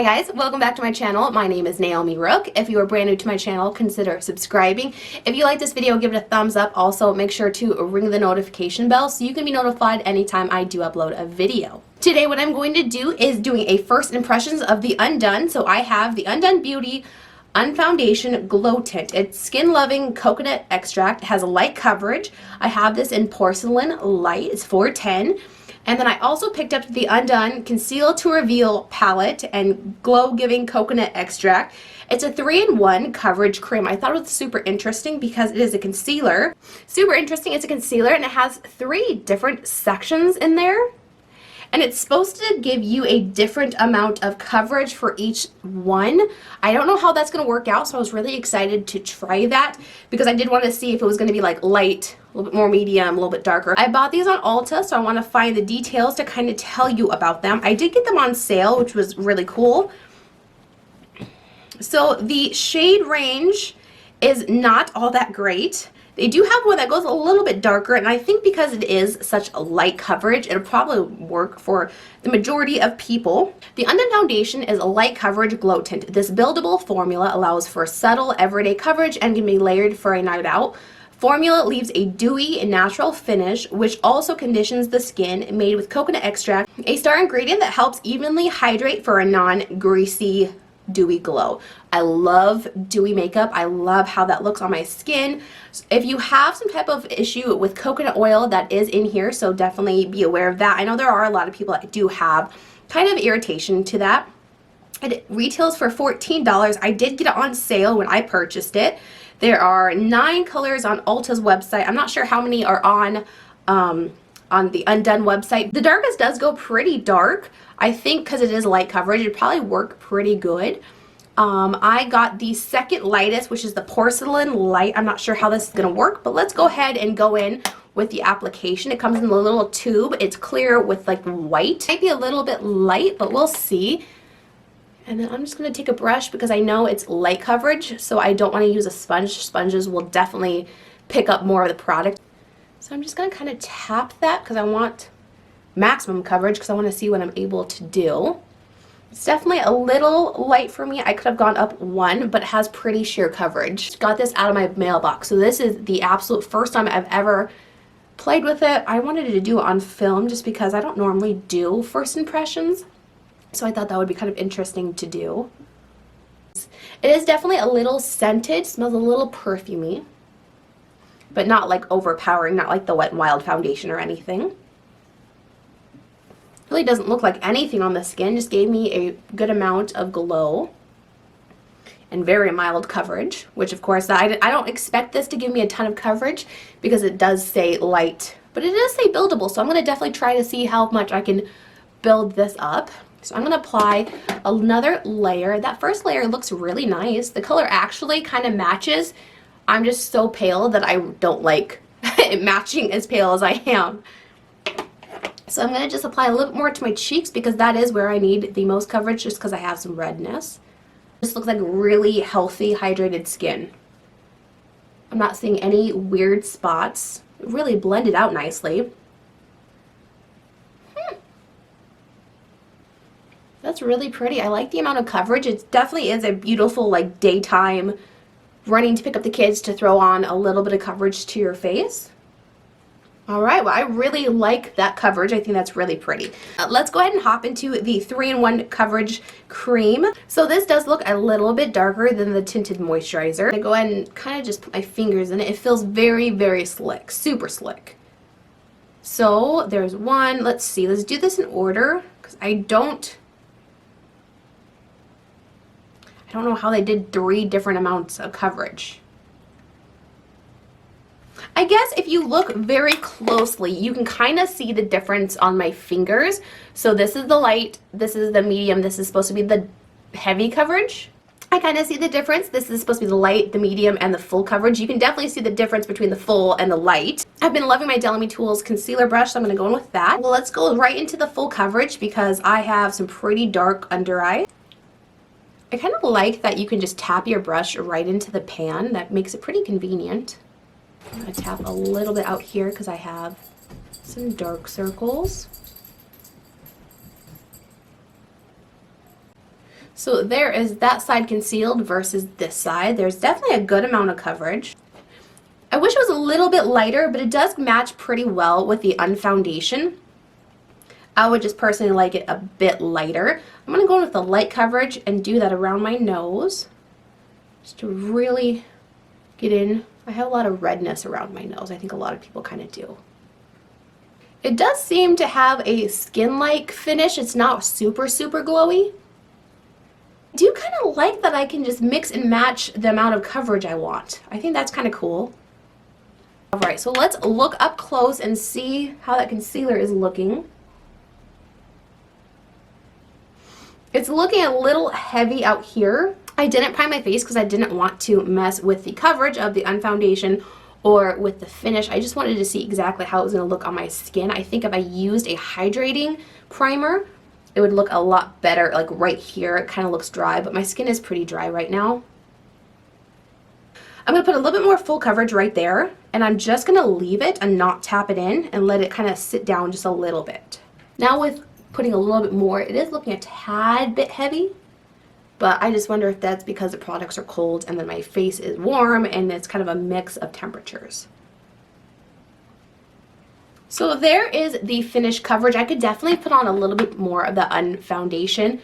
Hi guys, welcome back to my channel. My name is Naomi Rook. If you are brand new to my channel, consider subscribing. If you like this video, give it a thumbs up. Also, make sure to ring the notification bell so you can be notified anytime I do upload a video. Today what I'm going to do is doing a first impressions of the Undone. So I have the Undone Beauty Unfoundation Glow Tint. It's skin loving coconut extract. It has a light coverage. I have this in Porcelain Light. It's 410. And then I also picked up the Undone Conceal to Reveal palette and Glow Giving Coconut Extract. It's a 3-in-1 coverage cream. I thought it was super interesting because it is a concealer. Super interesting. It's a concealer and it has 3 different sections in there. And it's supposed to give you a different amount of coverage for each one. I don't know how that's going to work out, so I was really excited to try that because I did want to see if it was going to be like light, a little bit more medium, a little bit darker. I bought these on Ulta, so I want to find the details to kind of tell you about them. I did get them on sale, which was really cool. So the shade range is not all that great. They do have one that goes a little bit darker, and I think because it is such a light coverage, it'll probably work for the majority of people. The Undone Foundation is a light coverage glow tint. This buildable formula allows for subtle everyday coverage and can be layered for a night out. Formula leaves a dewy and natural finish, which also conditions the skin, made with coconut extract, a star ingredient that helps evenly hydrate for a non-greasy, dewy glow. I love dewy makeup. I love how that looks on my skin. If you have some type of issue with coconut oil, that is in here, so definitely be aware of that. I know there are a lot of people that do have kind of irritation to that. It retails for $14. I did get it on sale when I purchased it. There are 9 colors on Ulta's website. I'm not sure how many are on the Undone website. The darkest does go pretty dark. I think because it is light coverage, it'd probably work pretty good. I got the second lightest, which is the Porcelain Light. I'm not sure how this is going to work, but let's go ahead and go in with the application. It comes in a little tube. It's clear with like white. Might be a little bit light, but we'll see. And then I'm just going to take a brush because I know it's light coverage, so I don't want to use a sponge. Sponges will definitely pick up more of the product. So I'm just going to kind of tap that because I want maximum coverage because I want to see what I'm able to do. It's definitely a little light for me. I could have gone up 1, but it has pretty sheer coverage. Got this out of my mailbox. So this is the absolute first time I've ever played with it. I wanted to do it on film just because I don't normally do first impressions. So I thought that would be kind of interesting to do. It is definitely a little scented. Smells a little perfumey, but not like overpowering, not like the Wet n Wild foundation or anything. Really doesn't look like anything on the skin. Just gave me a good amount of glow and very mild coverage, which of course I don't expect this to give me a ton of coverage because it does say light, but it does say buildable, so I'm going to definitely try to see how much I can build this up. So I'm going to apply another layer. That first layer looks really nice. The color actually kind of matches. I'm just so pale that I don't like it matching as pale as I am. So I'm going to just apply a little bit more to my cheeks because that is where I need the most coverage just because I have some redness. This looks like really healthy, hydrated skin. I'm not seeing any weird spots. It really blended out nicely. That's really pretty. I like the amount of coverage. It definitely is a beautiful like daytime running to pick up the kids to throw on a little bit of coverage to your face. Alright, well I really like that coverage. I think that's really pretty. Let's go ahead and hop into the 3-in-1 coverage cream. So this does look a little bit darker than the tinted moisturizer. I'm going to go ahead and kind of just put my fingers in it. It feels very, very slick. Super slick. So there's one. Let's see. Let's do this in order because I don't know how they did 3 different amounts of coverage. I guess if you look very closely, you can kind of see the difference on my fingers. So this is the light, this is the medium, this is supposed to be the heavy coverage. I kind of see the difference. This is supposed to be the light, the medium, and the full coverage. You can definitely see the difference between the full and the light. I've been loving my Dellamy Tools concealer brush, so I'm going to go in with that. Well, let's go right into the full coverage because I have some pretty dark under eye. I kind of like that you can just tap your brush right into the pan. That makes it pretty convenient. I'm going to tap a little bit out here because I have some dark circles. So there is that side concealed versus this side. There's definitely a good amount of coverage. I wish it was a little bit lighter, but it does match pretty well with the Unfoundation. I would just personally like it a bit lighter. I'm going to go in with the light coverage and do that around my nose, just to really get in. I have a lot of redness around my nose. I think a lot of people kind of do. It does seem to have a skin-like finish. It's not super, super glowy. I do kind of like that I can just mix and match the amount of coverage I want. I think that's kind of cool. Alright, so let's look up close and see how that concealer is looking. It's looking a little heavy out here. I didn't prime my face because I didn't want to mess with the coverage of the Unfoundation or with the finish. I just wanted to see exactly how it was going to look on my skin. I think if I used a hydrating primer, it would look a lot better. Like right here, it kind of looks dry, but my skin is pretty dry right now. I'm going to put a little bit more full coverage right there, and I'm just going to leave it and not tap it in and let it kind of sit down just a little bit. Now with putting a little bit more, it is looking a tad bit heavy, but I just wonder if that's because the products are cold and then my face is warm and it's kind of a mix of temperatures. So there is the finished coverage. I could definitely put on a little bit more of the Unfoundation.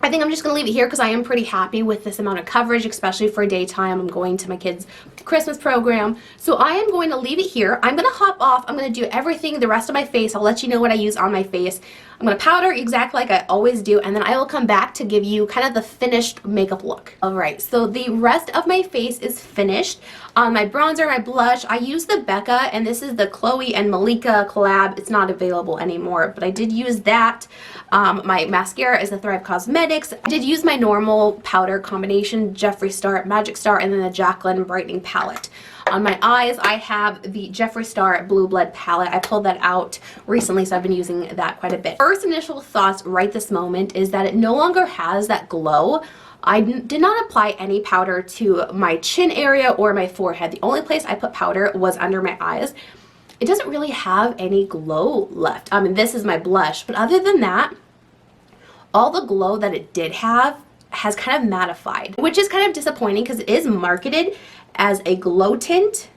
I think I'm just going to leave it here because I am pretty happy with this amount of coverage, especially for daytime. I'm going to my kids' Christmas program. So I am going to leave it here. I'm going to hop off. I'm going to do everything, the rest of my face. I'll let you know what I use on my face. I'm going to powder exactly like I always do, and then I will come back to give you kind of the finished makeup look. Alright, so the rest of my face is finished. On my bronzer, my blush, I use the Becca, and this is the Khloe and Malika collab. It's not available anymore, but I did use that. My mascara is the Thrive Cosmetics. I did use my normal powder combination, Jeffree Star, Magic Star, and then the Jacklyn Brightening Palette. On my eyes, I have the Jeffree Star Blue Blood palette. I pulled that out recently, so I've been using that quite a bit. First initial thoughts right this moment is that it no longer has that glow. I did not apply any powder to my chin area or my forehead. The only place I put powder was under my eyes. It doesn't really have any glow left. This is my blush, but other than that, all the glow that it did have has kind of mattified, which is kind of disappointing because it is marketed as a glow tint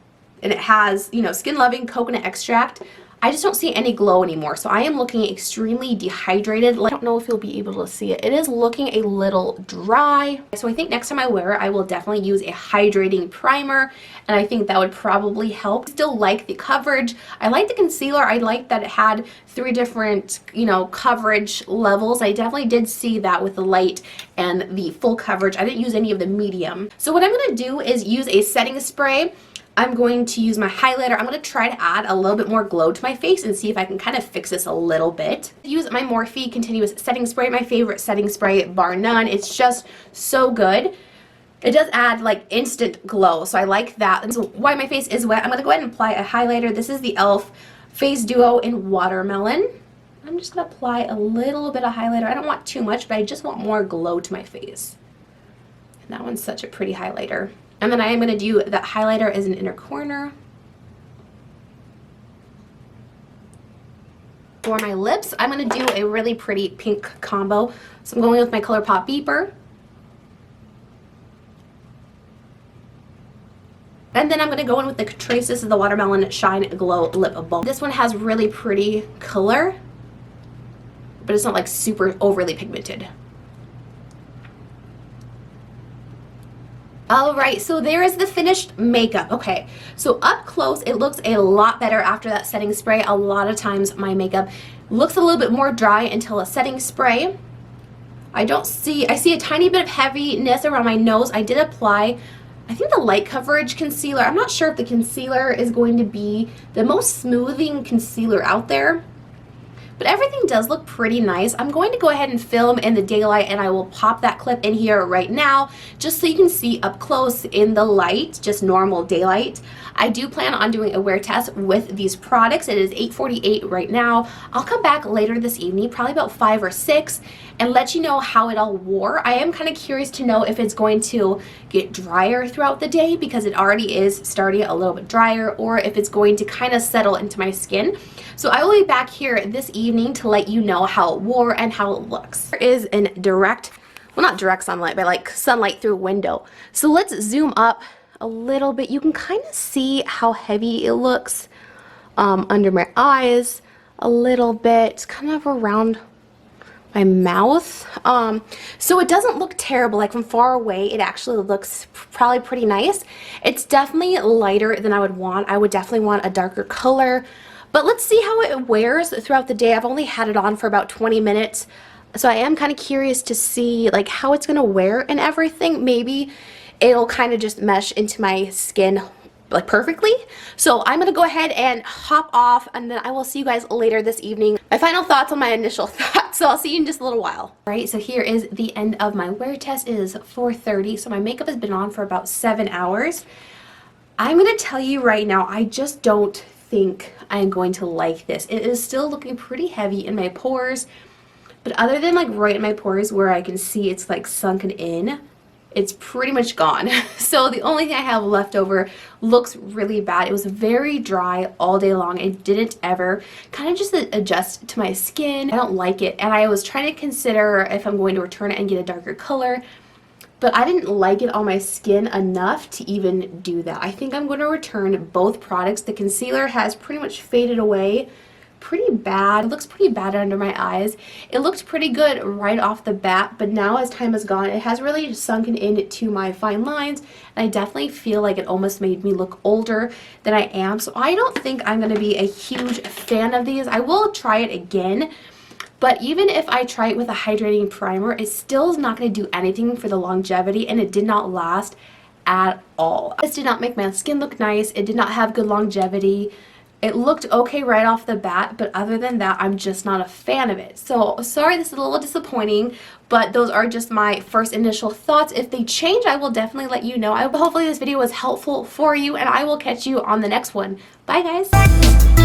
and it has, you know, skin loving coconut extract. I just don't see any glow anymore, so I am looking extremely dehydrated. I don't know if you'll be able to see it. It is looking a little dry. So I think next time I wear it, I will definitely use a hydrating primer, and I think that would probably help. I still like the coverage. I like the concealer. I like that it had 3 different, you know, coverage levels. I definitely did see that with the light and the full coverage. I didn't use any of the medium. So what I'm going to do is use a setting spray. I'm going to use my highlighter. I'm going to try to add a little bit more glow to my face and see if I can kind of fix this a little bit. Use my Morphe Continuous Setting Spray, my favorite setting spray bar none. It's just so good. It does add like instant glow, so I like that. And so while my face is wet, I'm going to go ahead and apply a highlighter. This is the e.l.f. Face Duo in Watermelon. I'm just going to apply a little bit of highlighter. I don't want too much, but I just want more glow to my face. And that one's such a pretty highlighter. And then I am going to do that highlighter as an inner corner. For my lips, I'm going to do a really pretty pink combo. So I'm going with my Colourpop Beeper. And then I'm going to go in with the Catrice. This is the Watermelon Shine Glow Lip Balm. This one has really pretty color, but it's not like super overly pigmented. Alright, so there is the finished makeup. Okay, so up close it looks a lot better after that setting spray. A lot of times my makeup looks a little bit more dry until a setting spray. I see a tiny bit of heaviness around my nose. I did apply, I think, the light coverage concealer. I'm not sure if the concealer is going to be the most smoothing concealer out there, but everything does look pretty nice. I'm going to go ahead and film in the daylight, and I will pop that clip in here right now just so you can see up close in the light, just normal daylight. I do plan on doing a wear test with these products. It is 8:48 right now. I'll come back later this evening, probably about 5 or 6, and let you know how it all wore. I am kind of curious to know if it's going to get drier throughout the day because it already is starting a little bit drier, or if it's going to kind of settle into my skin. So I will be back here this evening to let you know how it wore and how it looks. Here is a direct well, not direct sunlight, but like sunlight through a window. So let's zoom up a little bit. You can kind of see how heavy it looks under my eyes, a little bit, kind of around my mouth. So it doesn't look terrible. Like from far away, it actually looks probably pretty nice. It's definitely lighter than I would want. I would definitely want a darker color. But let's see how it wears throughout the day. I've only had it on for about 20 minutes. So I am kind of curious to see like how it's going to wear and everything. Maybe it'll kind of just mesh into my skin like perfectly. So I'm going to go ahead and hop off, and then I will see you guys later this evening. My final thoughts on my initial thoughts. So I'll see you in just a little while. All right, so here is the end of my wear test. It is 4:30. So my makeup has been on for about 7 hours. I'm going to tell you right now, I just don't think I'm going to like this. It is still looking pretty heavy in my pores. But other than like right in my pores where I can see it's like sunken in, it's pretty much gone. So the only thing I have left over looks really bad. It was very dry all day long. It didn't ever kind of just adjust to my skin. I don't like it. And I was trying to consider if I'm going to return it and get a darker color. But I didn't like it on my skin enough to even do that. I think I'm going to return both products. The concealer has pretty much faded away. Pretty bad. It looks pretty bad under my eyes. It looked pretty good right off the bat, but now as time has gone, it has really sunken into my fine lines, and I definitely feel like it almost made me look older than I am. So I don't think I'm going to be a huge fan of these. I will try it again, but even if I try it with a hydrating primer, it still is not going to do anything for the longevity, and it did not last at all. This did not make my skin look nice. It did not have good longevity. It looked okay right off the bat, but other than that, I'm just not a fan of it. So sorry, this is a little disappointing, but those are just my first initial thoughts. If they change, I will definitely let you know. Hopefully this video was helpful for you, and I will catch you on the next one. Bye, guys.